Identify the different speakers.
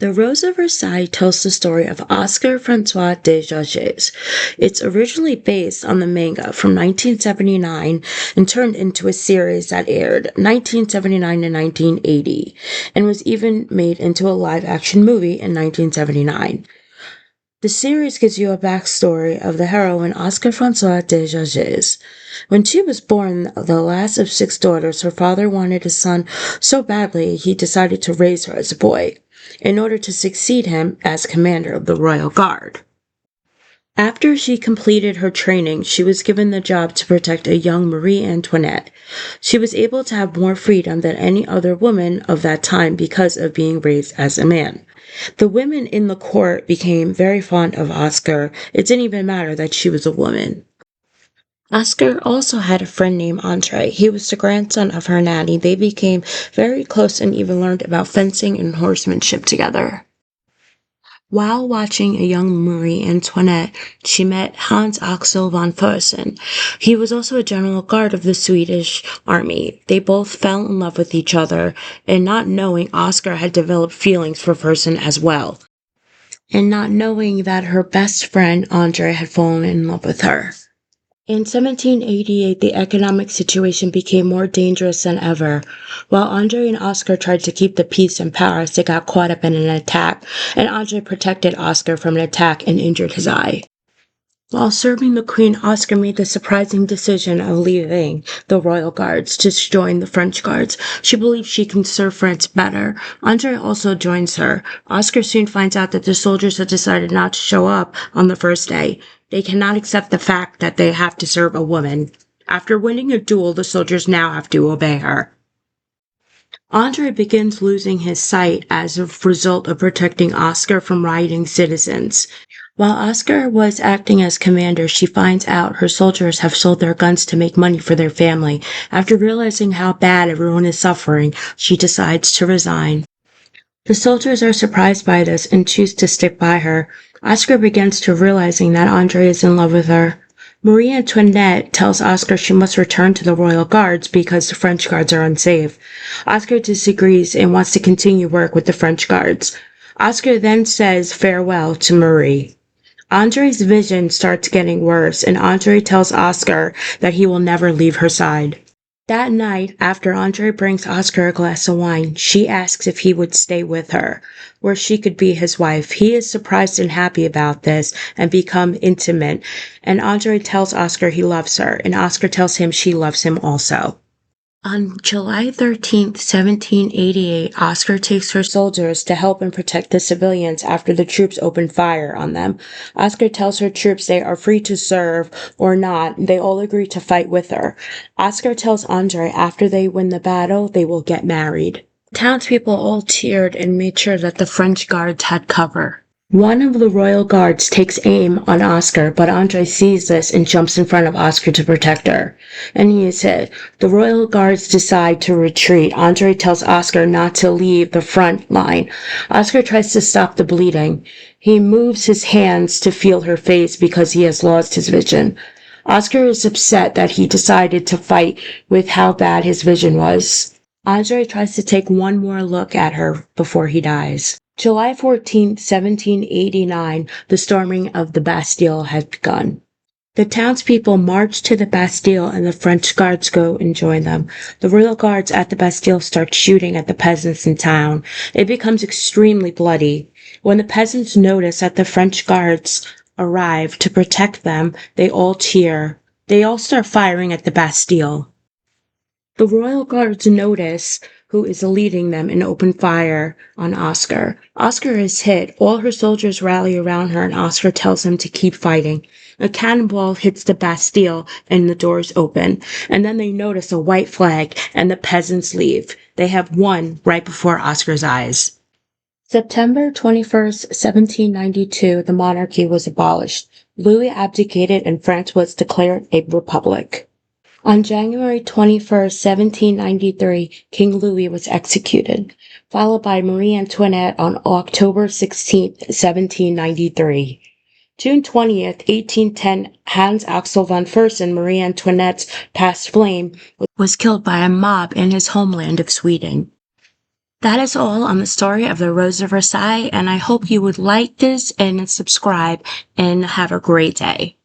Speaker 1: The Rose of Versailles tells the story of Oscar Francois de Jauges. It's originally based on the manga from 1979 and turned into a series that aired 1979 to 1980 and was even made into a live-action movie in 1979. The series gives you a backstory of the heroine Oscar Francois de Jauges. When she was born, the last of six daughters, her father wanted a son so badly he decided to raise her as a boy, in order to succeed him as commander of the royal guard. After she completed her training, she was given the job to protect a young Marie Antoinette. She was able to have more freedom than any other woman of that time because of being raised as a man. The women in the court became very fond of Oscar. It didn't even matter that she was a woman. Oscar also had a friend named Andre. He was the grandson of her nanny. They became very close and even learned about fencing and horsemanship together. While watching a young Marie Antoinette, she met Hans Axel von Fersen. He was also a general guard of the Swedish army. They both fell in love with each other, and not knowing Oscar had developed feelings for Fersen as well, and not knowing that her best friend Andre had fallen in love with her. In 1788, the economic situation became more dangerous than ever. While Andre and Oscar tried to keep the peace in Paris, they got caught up in an attack, and Andre protected Oscar from an attack and injured his eye. While serving the Queen, Oscar made the surprising decision of leaving the Royal Guards to join the French Guards. She believes she can serve France better. Andre also joins her. Oscar soon finds out that the soldiers have decided not to show up on the first day. They cannot accept the fact that they have to serve a woman. After winning a duel, the soldiers now have to obey her. Andre begins losing his sight as a result of protecting Oscar from rioting citizens. While Oscar was acting as commander, she finds out her soldiers have sold their guns to make money for their family. After realizing how bad everyone is suffering, she decides to resign. The soldiers are surprised by this and choose to stick by her. Oscar begins to realizing that Andre is in love with her. Marie Antoinette tells Oscar she must return to the royal guards because the French guards are unsafe. Oscar disagrees and wants to continue work with the French guards. Oscar then says farewell to Marie. Andre's vision starts getting worse, and Andre tells Oscar that he will never leave her side. That night, after Andre brings Oscar a glass of wine, she asks if he would stay with her, where she could be his wife. He is surprised and happy about this and become intimate, and Andre tells Oscar he loves her, and Oscar tells him she loves him also. On July 13th, 1788, Oscar takes her soldiers to help and protect the civilians after the troops open fire on them. Oscar tells her troops they are free to serve or not. They all agree to fight with her. Oscar tells Andre after they win the battle, they will get married. Townspeople all cheered and made sure that the French guards had cover. One of the royal guards takes aim on Oscar, but Andre sees this and jumps in front of Oscar to protect her. And he is hit. The royal guards decide to retreat. Andre tells Oscar not to leave the front line. Oscar tries to stop the bleeding. He moves his hands to feel her face because he has lost his vision. Oscar is upset that he decided to fight with how bad his vision was. Andre tries to take one more look at her before he dies. July 14, 1789, the storming of the Bastille had begun. The townspeople march to the Bastille and the French guards go and join them. The royal guards at the Bastille start shooting at the peasants in town. It becomes extremely bloody. When the peasants notice that the French guards arrive to protect them, they all cheer. They all start firing at the Bastille. The royal guards notice who is leading them and open fire on Oscar. Oscar is hit. All her soldiers rally around her and Oscar tells them to keep fighting. A cannonball hits the Bastille and the doors open. And then they notice a white flag and the peasants leave. They have won right before Oscar's eyes. September 21st, 1792, the monarchy was abolished. Louis abdicated and France was declared a republic. On January 21st, 1793, King Louis was executed, followed by Marie Antoinette on October 16th, 1793. June 20th, 1810, Hans Axel von Fersen, Marie Antoinette's past flame, was killed by a mob in his homeland of Sweden. That is all on the story of the Rose of Versailles, and I hope you would like this and subscribe and have a great day.